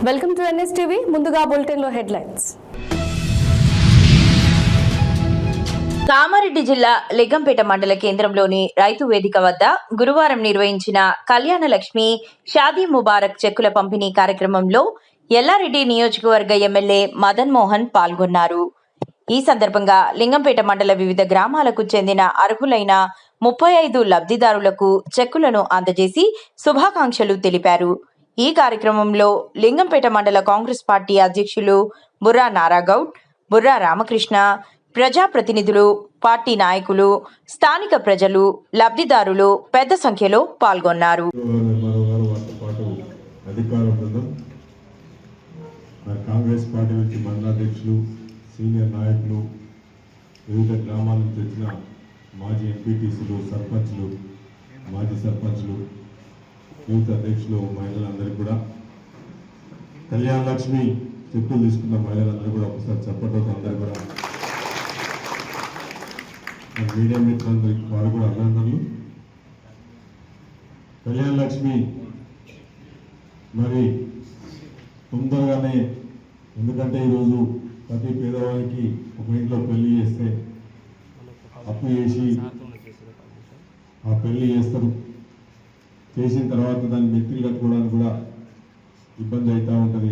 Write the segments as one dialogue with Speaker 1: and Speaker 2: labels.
Speaker 1: Welcome to NSTV. ముందుగా బులెటిన్లో headlines.
Speaker 2: Kamareddy జిల్లా లింగంపేట మండల కేంద్రంలోని రైతు వేదిక వద్ద గురువారం నిర్వహించిన కళ్యాణ లక్ష్మి షాదీ ముబారక్ చెక్కుల పంపిణీ కార్యక్రమంలో ఎల్లారెడ్డి నియోజకవర్గ ఎమ్మెల్యే మదన్ మోహన్ పాల్గొన్నారు. ఈ సందర్భంగా లింగంపేట మండల వివిధ గ్రామాలకు చెందిన అర్హులైన 35 లబ్ధిదారులకు చెక్కులను అందజేసి శుభాకాంక్షలు తెలిపారు. ఈ కార్యక్రమంలో లింగంపేట మండల కాంగ్రెస్ పార్టీ అధ్యక్షులు బుర్రా నారాగౌడ్, బుర్రా రామకృష్ణ, ప్రజాప్రతినిధులు, పార్టీ నాయకులు, స్థానిక ప్రజలు, లబ్ధిదారులు పెద్ద సంఖ్యలో పాల్గొన్నారు.
Speaker 3: కాంగ్రెస్ పార్టీ నుంచి మండలాధ్యక్షులు, సీనియర్ నాయకులు, వివిధ గ్రామాల నుంచి వచ్చిన మాజీ ఎంపీటీసీలు, సర్పంచ్లు, మాజీ సర్పంచ్లు, యూత్ అధ్యక్షులు, మహిళలందరికీ కూడా కళ్యాణ లక్ష్మి చెప్పులు తీసుకున్న మహిళలందరూ కూడా ఒకసారి చెప్పడం అందరూ కూడా మీడియా మిత్రులందరికీ వారు కూడా అభినందనలు. కళ్యాణ లక్ష్మి మరి తొందరగానే, ఎందుకంటే ఈరోజు ప్రతి పేదవానికి ఒక ఇంట్లో పెళ్లి చేస్తే అప్పు చేసి ఆ పెళ్లి చేస్తారు. చేసిన తర్వాత దాన్ని నెత్తిలు కట్టుకోవడానికి కూడా ఇబ్బంది అవుతూ ఉంటుంది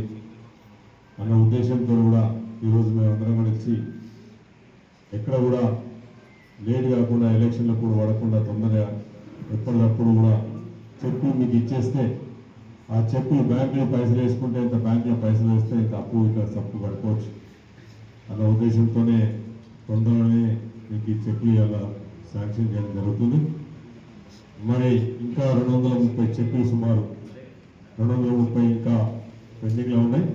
Speaker 3: అన్న ఉద్దేశంతో కూడా ఈరోజు మేమందరం కలిసి ఎక్కడ కూడా లేట్ కాకుండా, ఎలక్షన్లో కూడా పడకుండా తొందరగా ఎప్పటికప్పుడు కూడా చెక్కులు మీకు ఇచ్చేస్తే ఆ చెక్కులు బ్యాంకులో పైసలు వేసుకుంటే ఇంత బ్యాంకులో పైసలు వేస్తే ఇంత అప్పు ఇట్లా తప్పు కట్టుకోవచ్చు అన్న ఉద్దేశంతోనే తొందరగానే మీకు ఈ చెక్కులు ఇలా శాంక్షన్ చేయడం జరుగుతుంది. మరి ఇంకా 230 చెక్కులు, సుమారు 230 ఇంకా పెండింగ్లో ఉన్నాయి.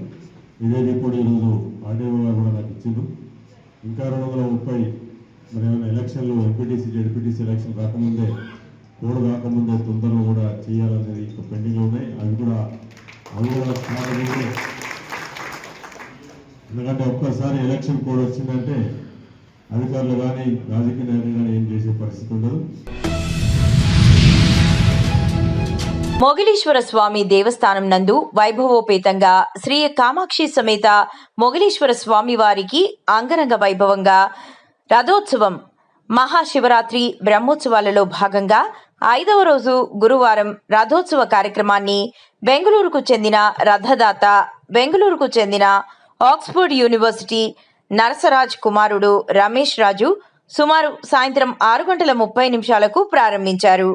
Speaker 3: ఇదే రిపోర్ట్ ఈరోజు ఆర్డీఓగా కూడా నాకు ఇచ్చిండు. ఇంకా 230 మరి ఏమైనా ఎలక్షన్లు, ఎంపీటీసీ, జెడ్పీటీసీ ఎలక్షన్ రాకముందే, కోడ్ కాకముందే తొందరగా కూడా చేయాలనేది ఇంకా పెండింగ్లో ఉన్నాయి. అవి కూడా ఎందుకంటే ఒక్కసారి ఎలక్షన్ కోడ్ వచ్చిందంటే అధికారులు కానీ, రాజకీయ నాయకులు కానీ ఏం చేసే పరిస్థితి ఉండదు.
Speaker 2: మొగిలీశ్వర స్వామి దేవస్థానం నందు వైభవోపేతంగా శ్రీ కామాక్షి సమేత మొగిలీశ్వర స్వామి వారికి అంగరంగ వైభవంగా రథోత్సవం, మహాశివరాత్రి బ్రహ్మోత్సవాలలో భాగంగా 5వ రోజు గురువారం రథోత్సవ కార్యక్రమాన్ని బెంగళూరుకు చెందిన రథదాత, బెంగళూరుకు చెందిన ఆక్స్ఫర్డ్ యూనివర్సిటీ నరసరాజ్ కుమారుడు రమేష్ రాజు సుమారు సాయంత్రం 6:30 ప్రారంభించారు.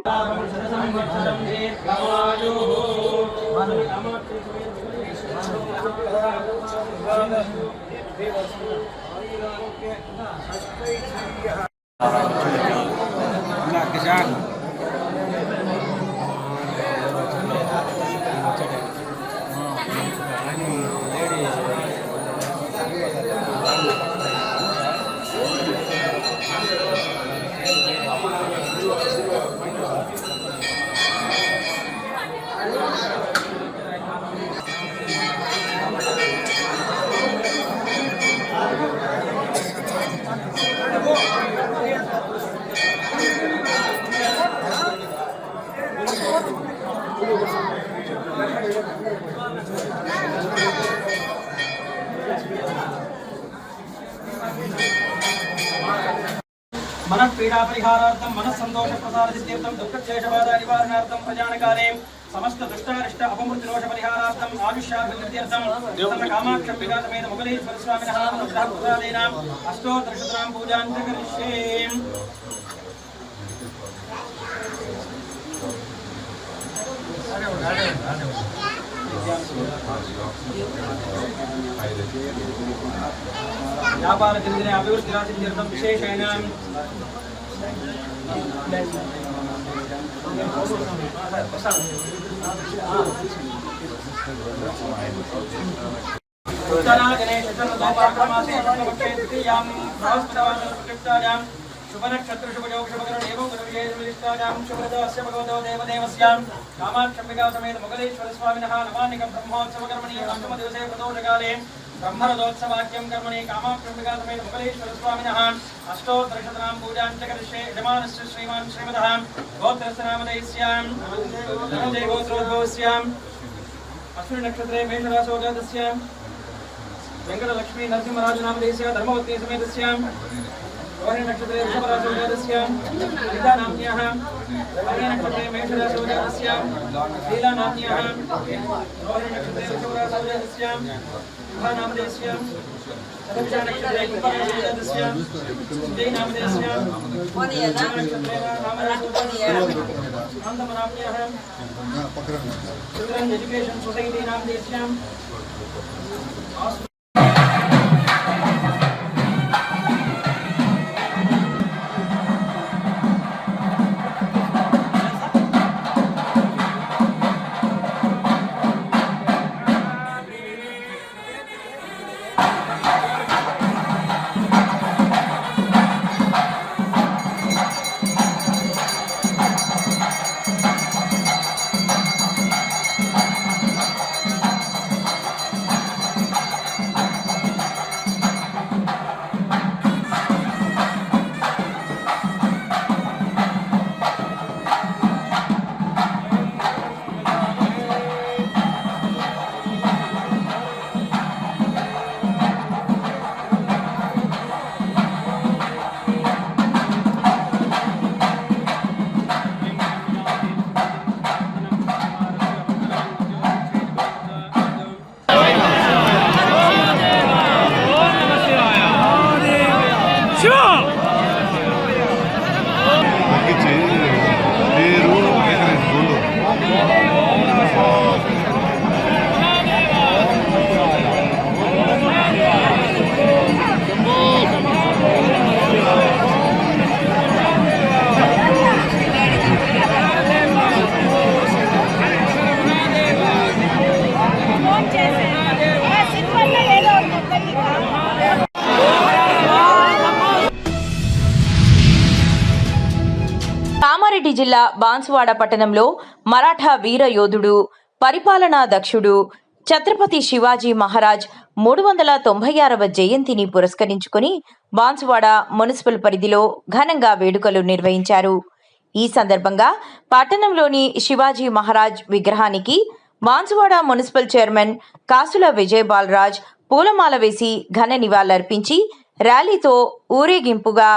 Speaker 4: मन पीड़ा परिहारार्थम मन संतोष प्रसाद सिद्ध्यर्थम दुख क्लेश बाधा निवारणार्थम प्रजानकाले समस्त दुष्टारिष्ट अपमृत्युदोष परिहारार्थम आयुष्याभिवृद्ध्यर्थम देवतम कामाक्षम्बिका समेत मोगलेश्वर स्वामिनः अनुग्रह प्रसादेन अष्टोत्तरशतनाम पूजां च करिष्ये. व्यापार दिनदिने अभिवृद्धि राशित्यर्थं विशेषेण उत्तरा गणेश चतुर्थोपाकमासे पक्षे तृतीयां बृहस्पतिवासरप्रयुक्तायां शुभनक्षत्र शुभयोग शुभकरण एवं गुरुविजयनिष्ठायां शुभरदस्य भगवतो देवदेवस्यां कामाक्षम्बिका समेत मोगलेश्वर स्वामिनः नवान्निकं ब्रह्मोत्सवकर्मणि अष्टमदिवसे प्रदोषकाले ब्रह्मरथोत्सवाख्यं कर्मणि कामाक्षम्बिका समेत मोगलेश्वर स्वामिनः अष्टोत्तरशतनां पूजां च करिष्ये. यजमानस्य श्रीमान् श्रीमतः गोत्रस्य नामधेयस्यां गोत्रोद्भवस्यां अश्विनी नक्षत्रे मेषराशौ जातस्यां वेंकटलक्ष्मी नरसिंहराजनामधेयस्य धर्मवत्नी समेतस्यां रोहिणी नक्षत्रे वृषभराशौ जातस्यां ललिता नाम्न्याः रोहिणी नक्षत्रे मेषराशौ जातस्यां लीला नाम्न्याः रोहिणी नक्षत्रे वृषभराशौ जातस्यां शुभा नामधेयस्यां सदक्षा नक्षत्रे कुम्भराशौ जातस्यां सुजय नामधेयस्यां नक्षत्रे नामराशौ जातस्यां आनन्दमनाम्न्याः चिल्ड्रन एजुकेशन सोसाइटी नामधेयस्यां
Speaker 2: కామారెడ్డి జిల్లా బాన్సువాడ పట్టణంలో మరాఠా వీర యోధుడు పరిపాలనా దక్షుడు ఛత్రపతి శివాజీ మహారాజ్ 396వ జయంతిని పురస్కరించుకుని బాన్సువాడ మున్సిపల్ పరిధిలో ఘనంగా వేడుకలు నిర్వహించారు. ఈ సందర్భంగా పట్టణంలోని శివాజీ మహారాజ్ విగ్రహానికి బాన్సువాడ మున్సిపల్ చైర్మన్ కాసుల విజయ్ బాలరాజ్ పూలమాల వేసి ఘన నివాళులర్పించి ర్యాలీతో ఊరేగింపుగా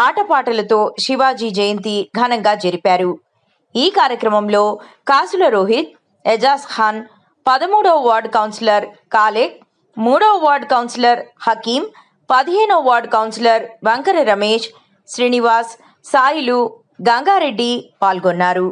Speaker 2: ఆటపాటలతో శివాజీ జయంతి ఘనంగా జరిపారు. ఈ కార్యక్రమంలో కాసుల రోహిత్, ఎజాజ్ ఖాన్, 13వ వార్డు కౌన్సిలర్ కాలేక్, 3వ వార్డు కౌన్సిలర్ హకీం, 15వ వార్డు కౌన్సిలర్ వంకర రమేష్, శ్రీనివాస్, సాయిలు, గంగారెడ్డి పాల్గొన్నారు.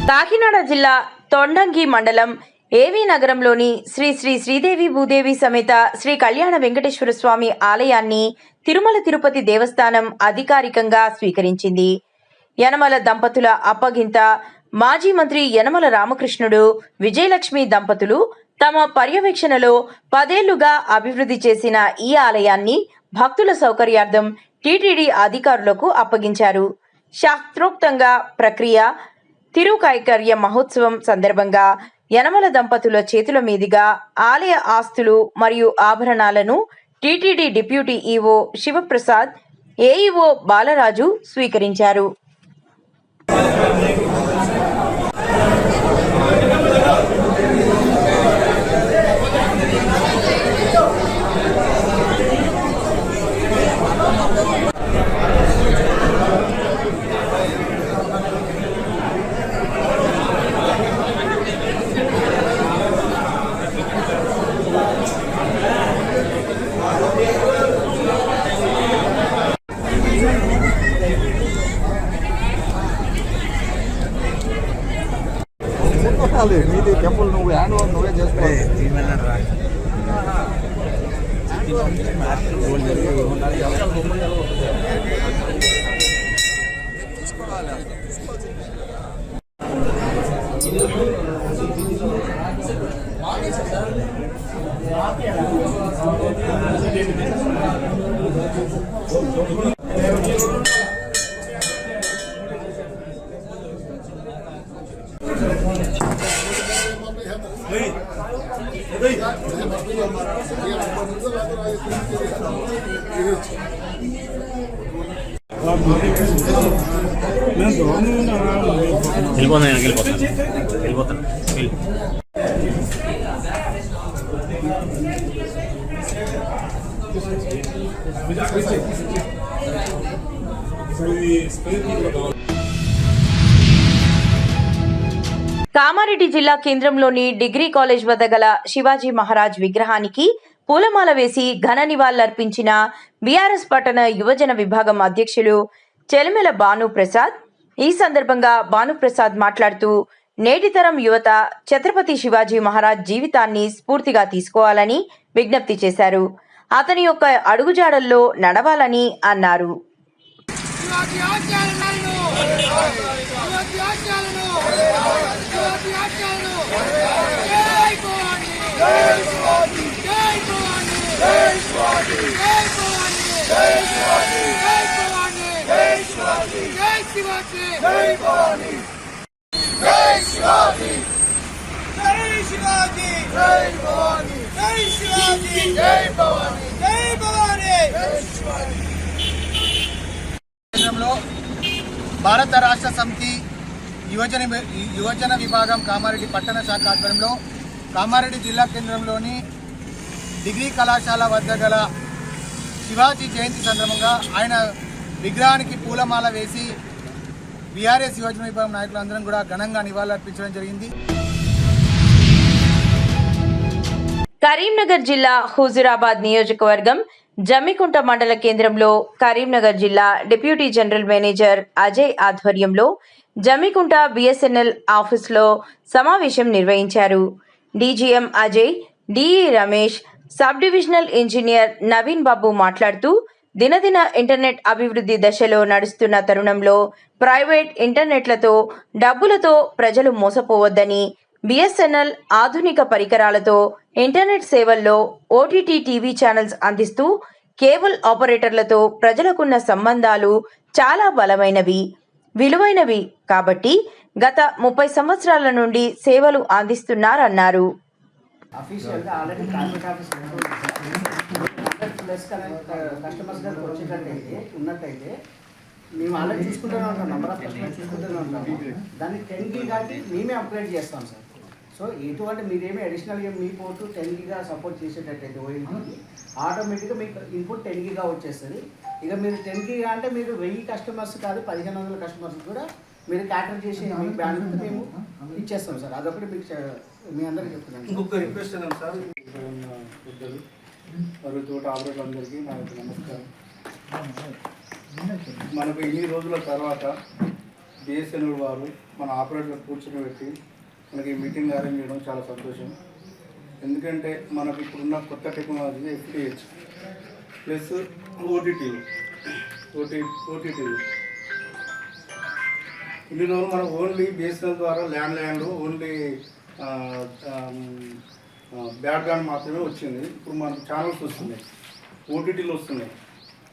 Speaker 2: కాకినాడ జిల్లా తొండంగి మండలం ఏవి నగరంలోని శ్రీ శ్రీ శ్రీదేవి భూదేవి సమేత శ్రీ కళ్యాణ వెంకటేశ్వర స్వామి ఆలయాన్ని తిరుమల తిరుపతి దేవస్థానం అధికారికంగా స్వీకరించింది. యనమల దంపతుల అప్పగింత మాజీ మంత్రి యనమల రామకృష్ణుడు, విజయలక్ష్మి దంపతులు తమ పర్యవేక్షణలో 10 ఏళ్లుగా అభివృద్ధి చేసిన ఈ ఆలయాన్ని భక్తుల సౌకర్యార్థం టీటీడీ అధికారులకు అప్పగించారు. శాస్త్రోక్తంగా ప్రక్రియ తిరుకైకర్య మహోత్సవం సందర్భంగా యనమల దంపతుల చేతుల మీదుగా ఆలయ ఆస్తులు మరియు ఆభరణాలను TTD deputy EO Shivaprasad, AEO Balaraju స్వీకరించారు.
Speaker 5: చేయాలి నీది టెంపుల్ నువ్వు హ్యాండ్ ఓవర్ నువ్వే చేసుకోవాలి.
Speaker 2: కామారెడ్డి జిల్లా కేంద్రంలోని డిగ్రీ కాలేజ్ వద్ద గల శివాజీ మహారాజ్ విగ్రహానికి పూలమాల వేసి ఘన నివాళులర్పించిన బీఆర్ఎస్ పట్టణ యువజన విభాగం అధ్యక్షులు చెలిమెల భానుప్రసాద్. ఈ సందర్భంగా భానుప్రసాద్ మాట్లాడుతూ నేటి తరం యువత ఛత్రపతి శివాజీ మహారాజ్ జీవితాన్ని స్ఫూర్తిగా తీసుకోవాలని విజ్ఞప్తి చేశారు. అతని యొక్క అడుగుజాడల్లో నడవాలని అన్నారు.
Speaker 6: భారత రాష్ట్ర సమితి యువజన విభాగం కామారెడ్డి పట్టణ శాఖ ఆధ్వర్యంలో కామారెడ్డి జిల్లా కేంద్రంలోని డిగ్రీ కళాశాల వద్ద గల శివాజీ జయంతి సందర్భంగా ఆయన విగ్రహానికి పూలమాల వేసి బీఆర్ఎస్ యువజన విభాగం నాయకులందరం కూడా ఘనంగా నివాళులర్పించడం జరిగింది.
Speaker 2: కరీంనగర్ జిల్లా హుజూరాబాద్ నియోజకవర్గం జమ్మికుంట మండల కేంద్రంలో కరీంనగర్ జిల్లా డిప్యూటీ జనరల్ మేనేజర్ అజయ్ ఆధ్వర్యంలో జమ్మికుంట బిఎస్ఎన్ఎల్ ఆఫీసులో సమావేశం నిర్వహించారు. DGM Ajay, DE Ramesh, sub divisional engineer Naveen Babu మాట్లాడుతూ దినదిన ఇంటర్నెట్ అభివృద్ధి దశలో నడుస్తున్న తరుణంలో ప్రైవేట్ ఇంటర్నెట్లతో డబ్బులతో ప్రజలు మోసపోవద్దని, బిఎస్ఎన్ఎల్ ఆధునిక పరికరాలతో ఇంటర్నెట్ సేవల్లో ఓటీటీ టీవీ ఛానల్స్ అందిస్తూ కేబుల్ ఆపరేటర్లతో ప్రజలకున్న సంబంధాలు చాలా బలమైనవి, విలువైనవి కాబట్టి గత 30 సంవత్సరాల నుండి సేవలు అందిస్తున్నారన్నారు.
Speaker 7: అఫీషియల్గా already corporate office plus customers దగ్గర వచ్చేటట్టయితే ఉన్నట్టయితే మేము ఆల్రెడీ చూసుకుంటూనే ఉంటాం, నెంబర్ ఆఫ్ కస్టమర్స్ చూసుకుంటూనే ఉంటాము. దాన్ని 10 గిగాకి మేమే అప్గ్రేడ్ చేస్తాం సార్. సో ఎటువంటి మీరేమి అడిషనల్గా మీ పోర్టు 10 గిగా సపోర్ట్ చేసేటట్టయితే ఓఎల్టీకి ఆటోమేటిక్గా మీకు ఇన్పుట్ 10 గిగా వచ్చేస్తుంది. ఇక మీరు 10 గిగా అంటే మీరు 1000 కస్టమర్స్ కాదు 1500 కస్టమర్స్ కూడా మీరు క్యాటర్ చేసి మీ బ్యాండ్ మేము ఇచ్చేస్తాం సార్. అదొకటి మీకు మీ అందరికీ చెప్తున్నాను.
Speaker 8: ఇంకొక రిక్వెస్ట్ ఏంటంటే సార్, పెద్దలు మరియు తోట ఆపరేటర్లందరికీ నా యొక్క నమస్కారం. మనకు ఇన్ని రోజుల తర్వాత బిఎస్ఎన్ఎల్ వారు మన ఆపరేటర్ కూర్చొని పెట్టి మనకి మీటింగ్ అరేంజ్ చేయడం చాలా సంతోషం. ఎందుకంటే మనకు ఇప్పుడున్న కొత్త టెక్నాలజీ FTTH ప్లస్ ఓటీటీలు ఇన్ని రోజులు మనం ఓన్లీ బిఎస్ఎన్ఎల్ ద్వారా ల్యాండ్లు ఓన్లీ బ్రాడ్బ్యాండ్ మాత్రమే వచ్చింది. ఇప్పుడు మనకు ఛానల్స్ వస్తున్నాయి, ఓటీటీలు వస్తున్నాయి.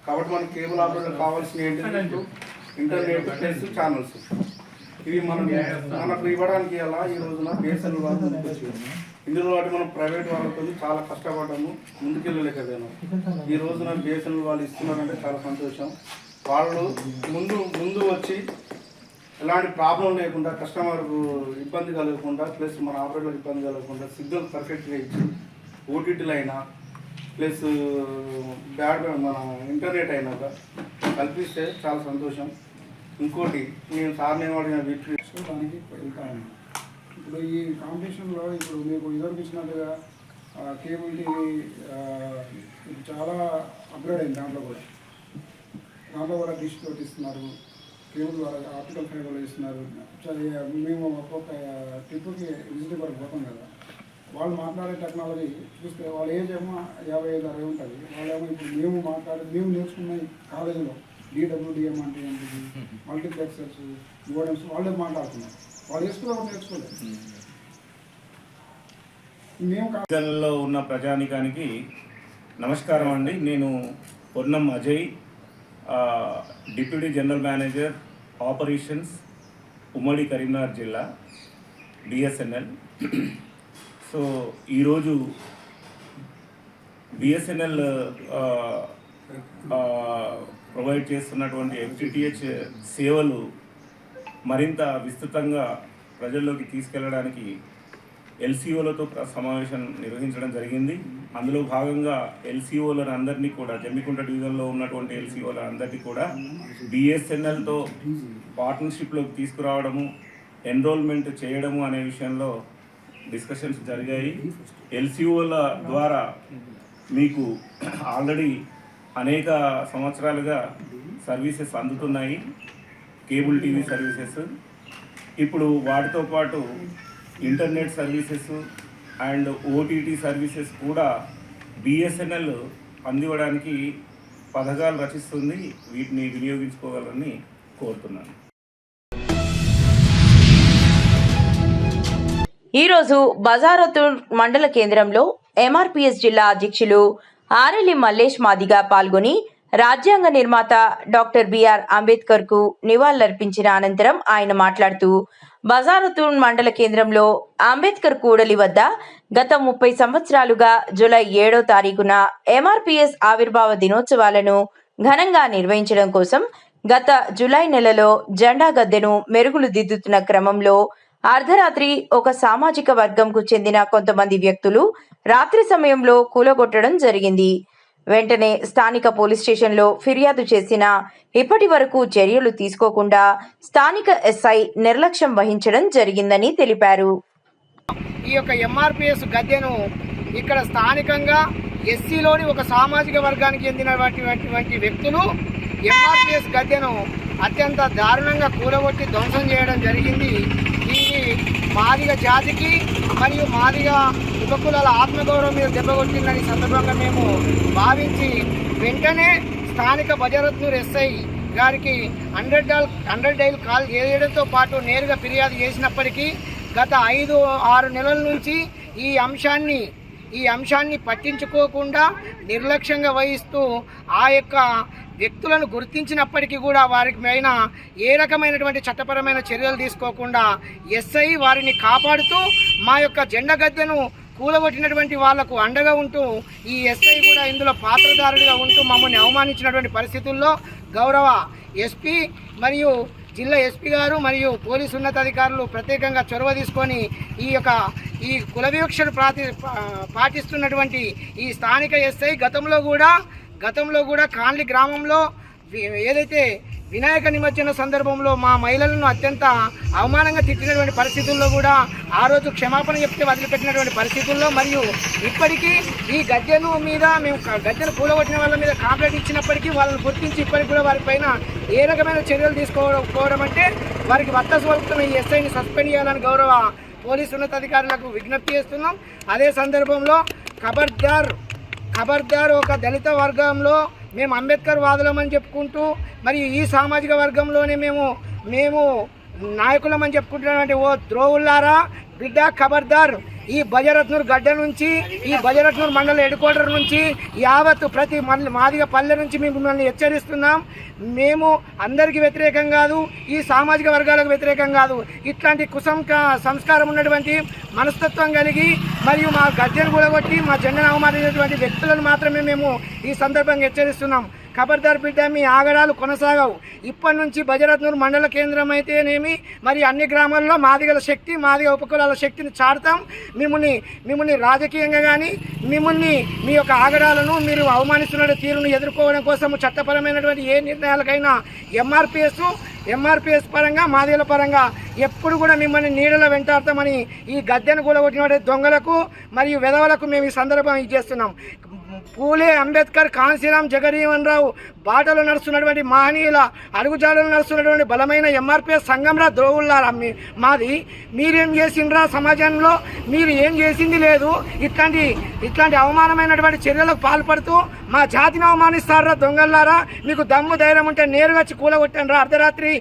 Speaker 8: కాబట్టి మనకు కేబుల్ ఆపరేటర్ కావాల్సిన ఏంటంటే ఇంటర్నెట్ ప్లస్ ఛానల్స్. ఇవి మనకు ఇవ్వడానికి అలా ఈ రోజున బిఎస్ఎన్ఎల్ వాళ్ళు ముందుకొచ్చారు. ఇందులో వాటి మనం ప్రైవేట్ వాళ్ళతో చాలా కష్టపడ్డాము, ముందుకెళ్ళలేకపోయాము. ఈ రోజున బిఎస్ఎన్ఎల్ వాళ్ళు ఇస్తున్నారంటే చాలా సంతోషం. వాళ్ళు ముందు వచ్చి ఎలాంటి ప్రాబ్లం లేకుండా కస్టమర్కు ఇబ్బంది కలగకుండా ప్లస్ మన ఆపరేటర్లకు ఇబ్బంది కలగకుండా సిగ్నల్ పర్ఫెక్ట్గా ఇచ్చి ఓటీటీలు అయినా ప్లస్ మన ఇంటర్నెట్ అయినా కల్పిస్తే చాలా సంతోషం. ఇంకోటి నేను సార్ని వాడిన వీటి
Speaker 5: దానికి వెళ్తాను. ఇప్పుడు ఈ కాంపిటీషన్లో ఇప్పుడు మీకు ఇదివరకు ఇచ్చినట్టుగా కేబుల్ టీవీ చాలా అప్గ్రేడ్ అయింది. దాంట్లో కూడా డిష్ తోటి ఇస్తున్నారు, కేబుల్ ద్వారా ఆప్టికల్ ఫైబర్లో ఇస్తున్నారు. సరే మేము ఒక్కొక్క ట్రిప్కి విజిట్ వరకు పోతాం కదా, వాళ్ళు మాట్లాడే టెక్నాలజీ చూస్తే వాళ్ళ ఏజ్ ఏమో 55-60 ఉంటుంది. వాళ్ళేమో ఇప్పుడు మేము నేర్చుకున్న కాలేజీలో DWDM అంటే ఏంటిది, మల్టీప్లెక్సర్స్, మోడమ్స్ వాళ్ళే మాట్లాడుతున్నారు. వాళ్ళు నేర్చుకోలేదు.
Speaker 9: లో ఉన్న ప్రజానికానికి నమస్కారం అండి. నేను Ponnam Ajay, deputy general manager operations, ఉమ్మడి కరీంనగర్ జిల్లా, BSNL. సో ఈరోజు BSNL ప్రొవైడ్ చేస్తున్నటువంటి FTTH సేవలు మరింత విస్తృతంగా ప్రజల్లోకి తీసుకెళ్లడానికి LCOలతో సమావేశం నిర్వహించడం జరిగింది. అందులో భాగంగా LCOలను అందరినీ కూడా, జమ్మికుంట డివిజన్లో ఉన్నటువంటి LCOలను అందరినీ కూడా BSNLతో పార్ట్నర్షిప్లోకి తీసుకురావడము, ఎన్రోల్మెంట్ చేయడము అనే విషయంలో డిస్కషన్స్ జరిగాయి. LCOల ద్వారా మీకు ఆల్రెడీ అనేక సంవత్సరాలుగా సర్వీసెస్ అందుతున్నాయి, కేబుల్ టీవీ సర్వీసెస్. ఇప్పుడు వాటితో పాటు internet services and OTT services కూడా BSNL అందివ్వడానికి పథకాలు రచిస్తుంది. వీటిని వినియోగించుకోవాలని కోరుతున్నాను.
Speaker 2: ఈరోజు బజారతూర్ మండల కేంద్రంలో MRPS జిల్లా అధ్యక్షులు ఆరెల్లి మల్లేష్ మాదిగా పాల్గొని రాజ్యాంగ నిర్మాత డాక్టర్ బిఆర్ అంబేద్కర్కు నివాళులర్పించిన అనంతరం ఆయన మాట్లాడుతూ, బజారతూర్ మండల కేంద్రంలో అంబేద్కర్ కూడలి వద్ద గత 30 సంవత్సరాలుగా జూలై 7వ తారీఖున MRPS ఆవిర్భావ దినోత్సవాలను ఘనంగా నిర్వహించడం కోసం గత జూలై నెలలో జెండా గద్దెను మెరుగులు దిద్దుతున్న క్రమంలో అర్ధరాత్రి ఒక సామాజిక వర్గంకు చెందిన కొంతమంది వ్యక్తులు రాత్రి సమయంలో కూలగొట్టడం జరిగింది. వెంటనే స్థానిక పోలీస్ స్టేషన్లో ఫిర్యాదు చేసినా ఇప్పటి వరకు చర్యలు తీసుకోకుండా స్థానిక SI నిర్లక్ష్యం వహించడం జరిగిందని తెలిపారు.
Speaker 6: ఈ యొక్క MRPS గద్దెను ఇక్కడ స్థానికంగా SCలోని ఒక సామాజిక వర్గానికి చెందినటువంటి వ్యక్తులు MRPS గద్దెను అత్యంత దారుణంగా కూలగొట్టి ధ్వంసం చేయడం జరిగింది. దీన్ని మాదిగ జాతికి మరియు మాదిగ ఉపకులాల ఆత్మగౌరవం మీద దెబ్బకొట్టిందని సందర్భంగా మేము భావించి వెంటనే స్థానిక బజారత్నూర్ SI గారికి 100 డైల్ కాల్ చేయడంతో పాటు నేరుగా ఫిర్యాదు చేసినప్పటికీ గత 5-6 నెలల నుంచి ఈ అంశాన్ని పట్టించుకోకుండా నిర్లక్ష్యంగా వహిస్తూ ఆ యొక్క వ్యక్తులను గుర్తించినప్పటికీ కూడా వారికి పైన ఏ రకమైనటువంటి చట్టపరమైన చర్యలు తీసుకోకుండా SI వారిని కాపాడుతూ మా యొక్క జెండా గద్దెను కూలగొట్టినటువంటి వాళ్లకు అండగా ఉంటూ ఈ SI కూడా ఇందులో పాత్రధారుడిగా ఉంటూ మమ్మల్ని అవమానించినటువంటి పరిస్థితుల్లో గౌరవ SP మరియు జిల్లా SP గారు మరియు పోలీసు ఉన్నతాధికారులు ప్రత్యేకంగా చొరవ తీసుకొని ఈ కుల వివక్షను పాటిస్తున్నటువంటి ఈ స్థానిక SI గతంలో కూడా కాన్లి గ్రామంలో ఏదైతే వినాయక నిమజ్జన సందర్భంలో మా మహిళలను అత్యంత అవమానంగా తిట్టినటువంటి పరిస్థితుల్లో కూడా ఆ రోజు క్షమాపణ చెప్తే వదిలిపెట్టినటువంటి పరిస్థితుల్లో మరియు ఇప్పటికీ ఈ గద్దెను మీద మేము గద్దెను కూలగొట్టిన వాళ్ళ మీద కంప్లైంట్ ఇచ్చినప్పటికీ వాళ్ళని గుర్తించి ఇప్పటికి కూడా వారిపైన ఏ రకమైన చర్యలు తీసుకోవడం అంటే వారికి వత్తాసు పలుకుతున్న ఈ SIని సస్పెండ్ చేయాలని గౌరవ పోలీసు ఉన్నతాధికారులకు విజ్ఞప్తి చేస్తున్నాం. అదే సందర్భంలో ఖబర్దార్ ఒక దళిత వర్గంలో మేము అంబేద్కర్ వాదులమని చెప్పుకుంటూ మరియు ఈ సామాజిక వర్గంలోనే మేము నాయకులమని చెప్పుకుంటున్నటువంటి ఓ ద్రోవులారా బిడ్డ ఖబర్దార్. ఈ బజారత్నూర్ గడ్డ నుంచి, ఈ బజారత్నూర్ మండల హెడ్ క్వార్టర్ నుంచి యావత్తు ప్రతి మాదిగ పల్లె నుంచి మిమ్మల్ని హెచ్చరిస్తున్నాం. మేము అందరికీ వ్యతిరేకం కాదు, ఈ సామాజిక వర్గాలకు వ్యతిరేకం కాదు. ఇట్లాంటి సంస్కారం ఉన్నటువంటి మనస్తత్వం కలిగి మరియు మా గద్దెను కూడగొట్టి మా జెండాను అవమానించినటువంటి వ్యక్తులను మాత్రమే మేము ఈ సందర్భంగా హెచ్చరిస్తున్నాం. ఖబర్దార్ బిడ్డ, మీ ఆగడాలు కొనసాగవు. ఇప్పటి నుంచి బజారత్నూర్ మండల కేంద్రం అయితేనేమి మరి అన్ని గ్రామాల్లో మాదిగల శక్తి, మాదిగ ఉపకులాల శక్తిని చాటుతాం. మిమ్మల్ని రాజకీయంగా కానీ మీ యొక్క ఆగడాలను మీరు అవమానిస్తున్న తీరును ఎదుర్కోవడం కోసం చట్టపరమైనటువంటి ఏ నిర్ణయాలకైనా ఎంఆర్పిఎస్ పరంగా మాదిగల పరంగా ఎప్పుడు కూడా మిమ్మల్ని నీడలో వెంటాడతామని ఈ గద్దెను కూలగొట్టినటువంటి దొంగలకు మరియు వెధవలకు మేము ఈ సందర్భం ఇచ్చేస్తున్నాం. పూలే అంబేద్కర్, కాన్సీరాం, జగజీవన్ రావు
Speaker 5: బాటలో నడుస్తున్నటువంటి మహనీయుల అడుగుజాడలు నడుస్తున్నటువంటి బలమైన ఎంఆర్పిఎస్ సంఘంరా ద్రోవుల్లారా మాది. మీరేం చేసిండ్రా సమాజంలో? మీరు ఏం చేసింది లేదు. ఇట్లాంటి అవమానమైనటువంటి చర్యలకు పాల్పడుతూ మా జాతిని అవమానిస్తారా దొంగల్లారా? మీకు దమ్ము ధైర్యం ఉంటే నేరుగా వచ్చి కూలగొట్టండి రా. అర్ధరాత్రి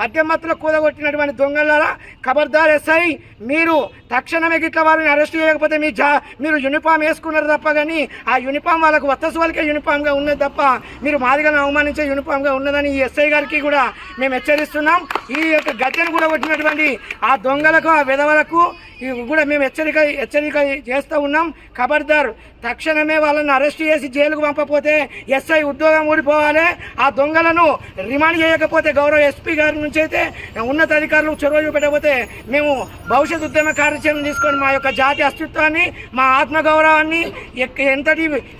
Speaker 5: మధ్యమత్తులో కూలగొట్టినటువంటి దొంగల్లారా, ఖబర్దార్ ఎస్ఐ, మీరు తక్షణమే గిట్ల వారిని అరెస్ట్ చేయకపోతే మీరు యూనిఫామ్ వేసుకున్నారు తప్ప, కానీ ఆ యూనిఫామ్ వాళ్ళకు వత్తసు వాళ్ళకే యూనిఫామ్గా ఉన్నది తప్ప మీరు మాదిగలను అవమానించే యూనిఫామ్గా ఉన్నదని ఈ ఎస్ఐ గారికి కూడా మేము హెచ్చరిస్తున్నాం. ఈ యొక్క గద్దెను కూడా కొట్టినటువంటి ఆ దొంగలకు, ఆ విధవలకు కూడా మేము హెచ్చరిక చేస్తూ ఉన్నాం. ఖబర్దార్, తక్షణమే వాళ్ళని అరెస్ట్ చేసి జైలుకు పంపకపోతే ఎస్ఐ ఉద్యోగం ఊడిపోవాలి. ఆ దొంగలను రిమాండ్ చేయకపోతే గౌరవ ఎస్పీ గారి నుంచి అయితే ఉన్నతాధికారులు చొరవ చూపెట్టకపోతే మేము భవిష్యత్ ఉద్యమ కార్యాచరణ తీసుకొని మా యొక్క జాతి అస్తిత్వాన్ని, మా ఆత్మగౌరవాన్ని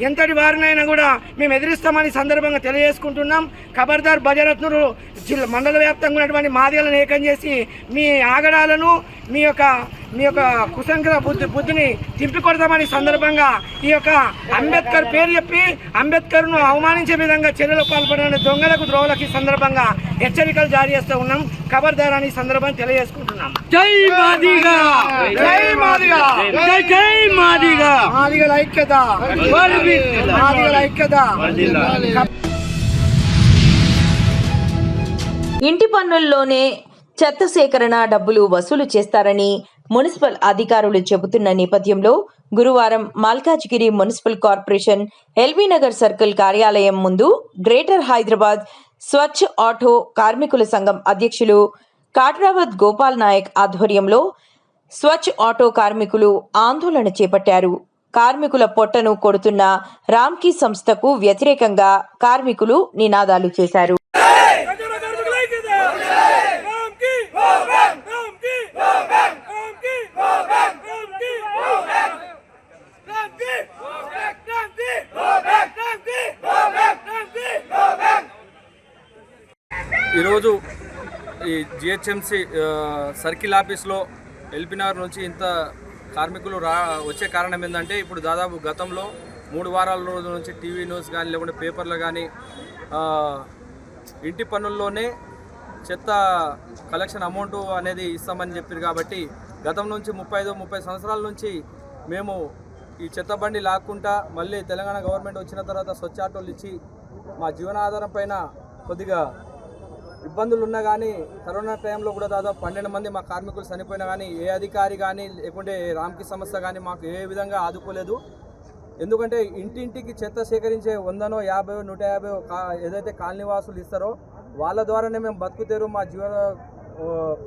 Speaker 5: ఎంతటి వారినైనా కూడా మేము ఎదిరిస్తామని సందర్భంగా తెలియజేసుకుంటున్నాం. ఖబర్దార్, భజరత్నులు జిల్లా మండల వ్యాప్తంగా ఉన్నటువంటి మాదిగలను ఏకం చేసి మీ ఆగడాలను, మీ యొక్క కుసంకర బుద్ధిని తిప్పికొడతామని సందర్భంగా ఈ యొక్క అంబేద్కర్ పేరు చెప్పి అంబేద్కర్ను అవమానించే విధంగా చర్యలు పాల్పడిన దొంగలకు ద్రోహులకు ఈ సందర్భంగా హెచ్చరికలు జారీ చేస్తూ ఉన్నాం. ఖబర్దార్ అని సందర్భంగా తెలియజేసుకుంటున్నాం. జై మాదిగా, జై మాదిగా, జై మాదిగా, మాదిగల ఐక్యత, మాదిగల ఐక్యత.
Speaker 2: ఇంటి పన్నుల్లోనే చెత్త సేకరణ డబ్బులు వసూలు చేస్తారని మున్సిపల్ అధికారులు చెబుతున్న నేపథ్యంలో గురువారం Malkajgiri municipal corporation LB Nagar circle కార్యాలయం ముందు గ్రేటర్ హైదరాబాద్ స్వచ్ఛ ఆటో కార్మికుల సంఘం అధ్యక్షులు కాట్రావత్ గోపాల్ నాయక్ ఆధ్వర్యంలో స్వచ్ఛ ఆటో కార్మికులు ఆందోళన చేపట్టారు. కార్మికుల పొట్టను కొడుతున్న రామ్కీ సంస్థకు వ్యతిరేకంగా కార్మికులు నినాదాలు చేశారు.
Speaker 4: ఈరోజు ఈ జిహెచ్ఎంసి సర్కిల్ ఆఫీస్లో ఎల్బీనగర్ నుంచి ఇంత కార్మికులు వచ్చే కారణం ఏంటంటే, ఇప్పుడు దాదాపు గతంలో 3 వారాల రోజుల నుంచి టీవీ న్యూస్ కానీ లేకుంటే పేపర్లు కానీ ఇంటి పన్నుల్లోనే చెత్త కలెక్షన్ అమౌంట్ అనేది ఇస్తామని చెప్పారు. కాబట్టి గతం నుంచి 35 సంవత్సరాల నుంచి మేము ఈ చెత్త బండి లాక్కుంటా మళ్ళీ తెలంగాణ గవర్నమెంట్ వచ్చిన తర్వాత స్వచ్ఛ ఆటోలు ఇచ్చి మా జీవనాధారం పైన కొద్దిగా ఇబ్బందులు ఉన్నా కానీ కరోనా టైంలో కూడా దాదాపు 12 మంది మా కార్మికులు చనిపోయినా కానీ ఏ అధికారి కానీ లేకుంటే రామ్కీ సంస్థ కానీ మాకు ఏ విధంగా ఆదుకోలేదు. ఎందుకంటే ఇంటింటికి చెత్త సేకరించే 100, 50, 150 ఏదైతే కాలనీవాసులు ఇస్తారో వాళ్ళ ద్వారానే మేము బతుకుతారు, మా జీవన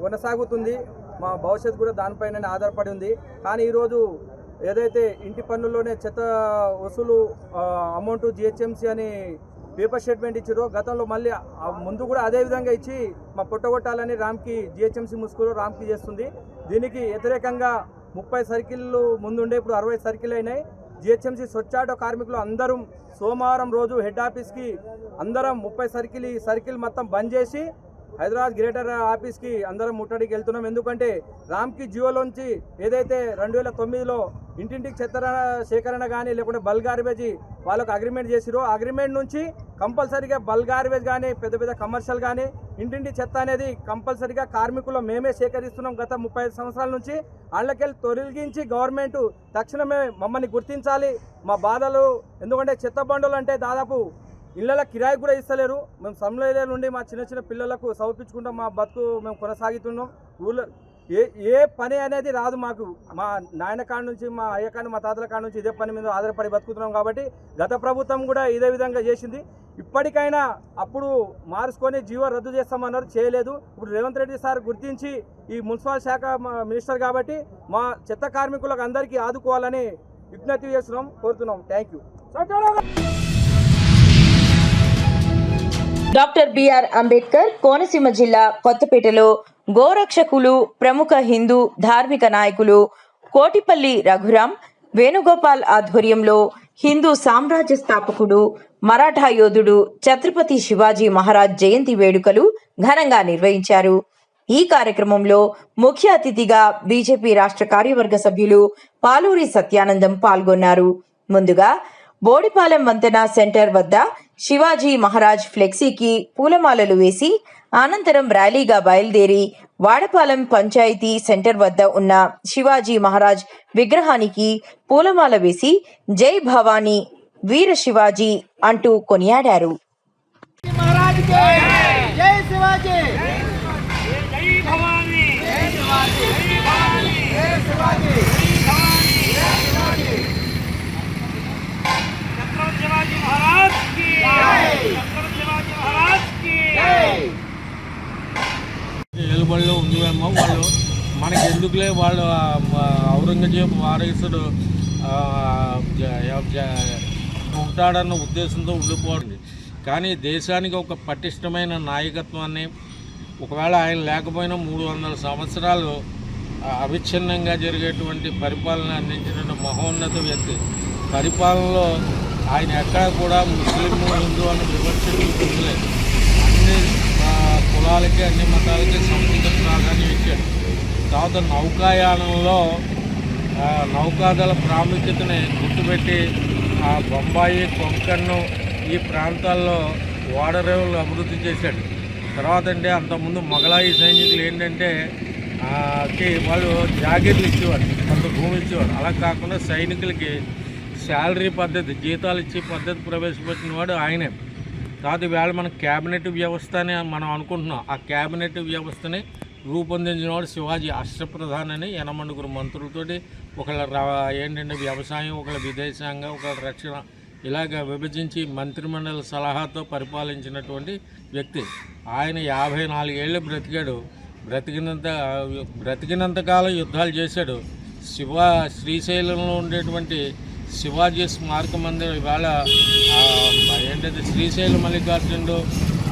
Speaker 4: కొనసాగుతుంది, మా భవిష్యత్తు కూడా దానిపైన ఆధారపడి ఉంది. కానీ ఈరోజు ఏదైతే ఇంటి పన్నుల్లోనే చెత్త వసూలు అమౌంట్ జిహెచ్ఎంసీ అని పేపర్ స్టేట్మెంట్ ఇచ్చారో గతంలో మళ్ళీ ముందు కూడా అదే విధంగా ఇచ్చి మా పొట్టగొట్టాలని రామ్కీ జిహెచ్ఎంసీ ముసుగులో రామ్కీ చేస్తుంది. దీనికి వ్యతిరేకంగా 30 సర్కిళ్ళు ముందుండే ఇప్పుడు 60 సర్కిల్ అయినాయి. జిహెచ్ఎంసీ స్వచ్ఛ ఆటో కార్మికులు అందరం సోమవారం రోజు హెడ్ ఆఫీస్కి అందరం 30 సర్కిల్ మొత్తం బంద్ చేసి హైదరాబాద్ గ్రేటర్ ఆఫీస్కి అందరం ముట్టడికి వెళ్తున్నాం. ఎందుకంటే రామ్కీ జియోలోంచి ఏదైతే 2009లో ఇంటింటికి చెత్త సేకరణ కానీ లేకుంటే బల్క్ గార్బేజ్ వాళ్ళకు అగ్రిమెంట్ చేసిరో అగ్రిమెంట్ నుంచి కంపల్సరీగా బల్క్ గార్బేజ్ కానీ పెద్ద కమర్షియల్ కానీ ఇంటింటి చెత్త అనేది కంపల్సరీగా కార్మికులు మేమే సేకరిస్తున్నాం గత 35 సంవత్సరాల నుంచి. వాళ్ళకెళ్ళి తొలగించి గవర్నమెంట్ తక్షణమే మమ్మల్ని గుర్తించాలి, మా బాధలు. ఎందుకంటే చెత్త బండులు అంటే దాదాపు ఇళ్ళ కిరాయి కూడా ఇస్తలేరు. మేము సమ్లైల నుండి మా చిన్న పిల్లలకు చదివించుకుంటాం, మా బతుకు మేము కొనసాగుతున్నాం. ఊళ్ళో ఏ పని అనేది రాదు మాకు. మా నాయన కాడ నుంచి, మా అయ్య కాడ, మా తాతల కాడ నుంచి ఇదే పని మీద ఆధారపడి బతుకుతున్నాం. కాబట్టి గత ప్రభుత్వం కూడా ఇదే విధంగా చేసింది. ఇప్పటికైనా అప్పుడు మార్చుకొని జీవో రద్దు చేస్తామన్నారు, చేయలేదు. ఇప్పుడు రేవంత్ రెడ్డి సార్ గుర్తించి ఈ మున్సిపల్ శాఖ మినిస్టర్ కాబట్టి మా చెత్త కార్మికులకు అందరికీ ఆదుకోవాలని విజ్ఞప్తి చేస్తున్నాం, కోరుతున్నాం. Thank you.
Speaker 2: Doctor BR Ambedkar Konaseema జిల్లా కొత్తపేటలో గోరక్షకులు, ప్రముఖ హిందూ ధార్మిక నాయకులు కోటిపల్లి రఘురాం వేణుగోపాల్ ఆధ్వర్యంలో హిందూ సామ్రాజ్య స్థాపకుడు, మరాఠా యోధుడు ఛత్రపతి శివాజీ మహారాజ్ జయంతి వేడుకలు ఘనంగా నిర్వహించారు. ఈ కార్యక్రమంలో ముఖ్య అతిథిగా బీజేపీ రాష్ట్ర కార్యవర్గ సభ్యులు పాలూరి సత్యానందం పాల్గొన్నారు. ముందుగా బోడిపాలెం వంతెన సెంటర్ వద్ద శివాజీ మహారాజ్ ఫ్లెక్సీకి పూలమాలలు వేసి అనంతరం ర్యాలీగా బయలుదేరి వాడపాలెం పంచాయతీ సెంటర్ వద్ద ఉన్న శివాజీ మహారాజ్ విగ్రహానికి పూలమాల వేసి జై భవానీ వీర శివాజీ అంటూ కొనియాడారు.
Speaker 4: జై శివాజీ, జై భవానీ, జై శివాజీ, జై భవానీ, జై శివాజీ, జై శివాజీ, ఛత్రపతి శివాజీ మహారాజ్ కి జై, ఛత్రపతి శివాజీ మహారాజ్ కి జై.
Speaker 10: ఏలుబడిలో ఉందేమో వాళ్ళు మనకి ఎందుకులే, వాళ్ళు ఔరంగజేబు వారసుడు ఉంటాడన్న ఉద్దేశంతో ఉండిపోతుంది. కానీ దేశానికి ఒక పటిష్టమైన నాయకత్వాన్ని, ఒకవేళ ఆయన లేకపోయినా 300 సంవత్సరాలు అవిచ్ఛిన్నంగా జరిగేటువంటి పరిపాలన అందించిన మహోన్నత వ్యక్తి. పరిపాలనలో ఆయన ఎక్కడ కూడా ముస్లిం హిందూ అని వివక్షించలేదు. అన్ని కులాలకి అన్ని మతాలకి సముచిత ప్రాధాన్యం ఇచ్చాడు. తర్వాత నౌకాయానంలో నౌకాదళ ప్రాముఖ్యతని గుర్తుపెట్టి ఆ బొంబాయి, కొంకణ్ ఈ ప్రాంతాల్లో ఓడరేవులు అభివృద్ధి చేశాడు. తర్వాత అంటే అంతకుముందు మొఘలాయి సైనికులు ఏంటంటే వాళ్ళు జాగీర్లు ఇచ్చేవాడు, కొంత భూమి ఇచ్చేవాడు. అలా కాకుండా సైనికులకి శాలరీ పద్ధతి, జీతాలు ఇచ్చే పద్ధతి ప్రవేశపెట్టిన వాడు ఆయనే. తర్వాత వేళ మన క్యాబినెట్ వ్యవస్థ అని మనం అనుకుంటున్నాం. ఆ క్యాబినెట్ వ్యవస్థని రూపొందించిన వాడు శివాజీ. అష్టప్రధాన్ అని 8 మంత్రులతోటి ఒకళ్ళ ఏంటంటే వ్యవసాయం, ఒకళ్ళ విదేశాంగ, ఒకళ్ళ రక్షణ ఇలాగ విభజించి మంత్రిమండలి సలహాతో పరిపాలించినటువంటి వ్యక్తి. ఆయన 54 ఏళ్ళు బ్రతికాడు. బ్రతికినంతకాలం యుద్ధాలు చేశాడు. శ్రీశైలంలో ఉండేటువంటి శివాజీ స్మారక మందిరం ఇవాళ ఏంటంటే శ్రీశైలం మల్లికార్జునుడు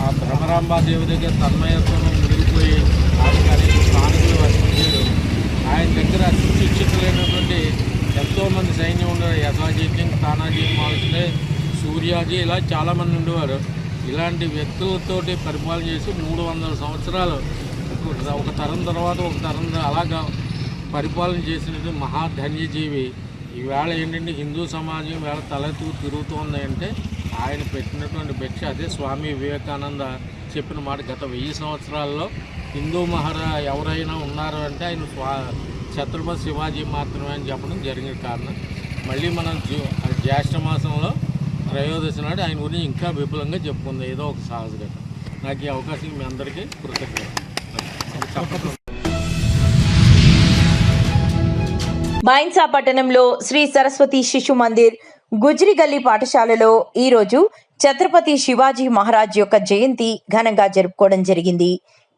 Speaker 10: ఆ భ్రమరాంబాదేవి దగ్గర తన్మయత్వం మునిగిపోయి ఆయనకు అనేక స్థానికులు వర్తించాడు. ఆయన దగ్గర శిక్షించలేనటువంటి ఎంతోమంది సైన్యం ఉండేవారు. యథాజీ కింగ్, తానాజీ మాల్సే, సూర్యాజీ ఇలా చాలామంది ఉండేవారు. ఇలాంటి వ్యక్తులతోటి పరిపాలన చేసి 300 సంవత్సరాలు ఒక తరం తర్వాత ఒక తరం అలాగా పరిపాలన చేసినటువంటి మహాధన్యజీవి. ఈవేళ ఏంటంటే హిందూ సమాజం వేళ తలెత్తుకు తిరుగుతోంది అంటే ఆయన పెట్టినటువంటి భిక్ష. అదే స్వామి వివేకానంద చెప్పిన మాట. గత 1000 సంవత్సరాల్లో హిందూ ఎవరైనా ఉన్నారు అంటే ఆయన ఛత్రపతి శివాజీ మాత్రమే అని చెప్పడం జరిగిన కారణం. మళ్ళీ మనం జ్యేష్ఠ మాసంలో త్రయోదశి నాడు ఆయన గురించి ఇంకా విపులంగా చెప్పుకుంది. ఏదో ఒక సహజగత. నాకు ఈ అవకాశం మీ అందరికీ కృతజ్ఞత.
Speaker 2: మైన్సా పట్టణంలో శ్రీ సరస్వతి శిశు మందిర్ గుజ్రి గల్లీ పాఠశాలలో ఈరోజు ఛత్రపతి శివాజీ మహారాజ్ యొక్క జయంతి ఘనంగా జరుపుకోవడం జరిగింది.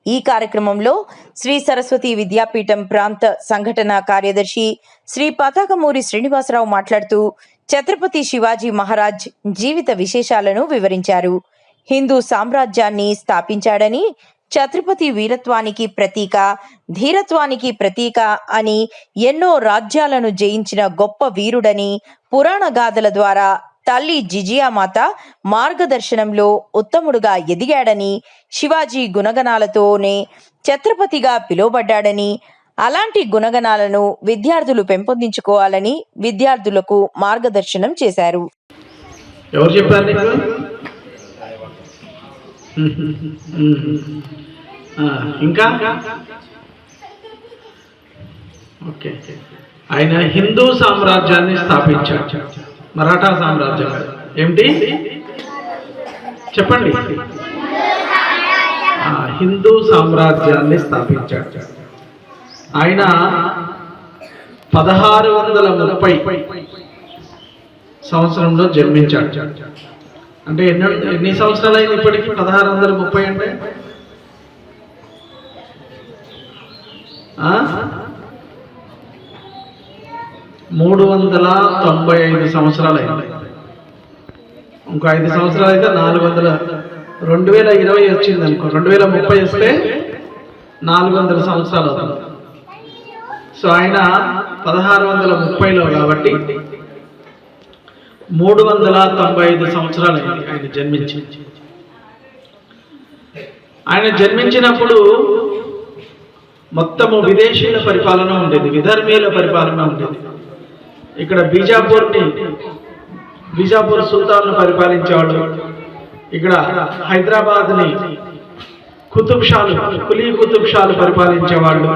Speaker 2: ఈ కార్యక్రమంలో శ్రీ సరస్వతి విద్యాపీఠం ప్రాంత సంఘటన కార్యదర్శి శ్రీ పతాకమూరి శ్రీనివాసరావు మాట్లాడుతూ ఛత్రపతి శివాజీ మహారాజ్ జీవిత విశేషాలను వివరించారు. హిందూ సామ్రాజ్యాన్ని స్థాపించాడని, ఛత్రపతి వీరత్వానికి ప్రతీక, ధీరత్వానికి ప్రతీక అని, ఎన్నో రాజ్యాలను జయించిన గొప్ప వీరుడని, పురాణ గాథల ద్వారా తల్లి జిజియామాత మార్గదర్శనంలో ఉత్తముడుగా ఎదిగాడని, శివాజీ గుణగణాలతోనే ఛత్రపతిగా పిలువబడ్డాడని, అలాంటి గుణగణాలను విద్యార్థులు పెంపొందించుకోవాలని విద్యార్థులకు మార్గదర్శనం చేశారు.
Speaker 11: ఎవరు చెప్పారు నీకు? ఇంకా ఓకే. ఆయన హిందూ సామ్రాజ్యాన్ని స్థాపించాడు. మరాఠా సామ్రాజ్యం ఏమిటి చెప్పండి? హిందూ సామ్రాజ్యాన్ని స్థాపించాడు. ఆయన 1630 సంవత్సరంలో జన్మించాడు. అంటే ఎన్ని సంవత్సరాలు అయింది ఇప్పటికి? 1630 అంటే 395 సంవత్సరాలు అయింది. ఇంకో 5 సంవత్సరాలు అయితే 2020 వచ్చింది అనుకో, 2030 వస్తే 400 సంవత్సరాలు అవుతుంది. సో ఆయన 1630లో కాబట్టి 395 సంవత్సరాలు అయింది ఆయన జన్మించి. ఆయన జన్మించినప్పుడు మొత్తము విదేశీయుల పరిపాలన ఉండేది, విధర్మీయుల పరిపాలన ఉండేది. ఇక్కడ బీజాపూర్ని బీజాపూర్ సుల్తాన్లు పరిపాలించేవాళ్ళు. ఇక్కడ హైదరాబాద్ని కులీ కుతుబ్ షాలు పరిపాలించేవాళ్ళు.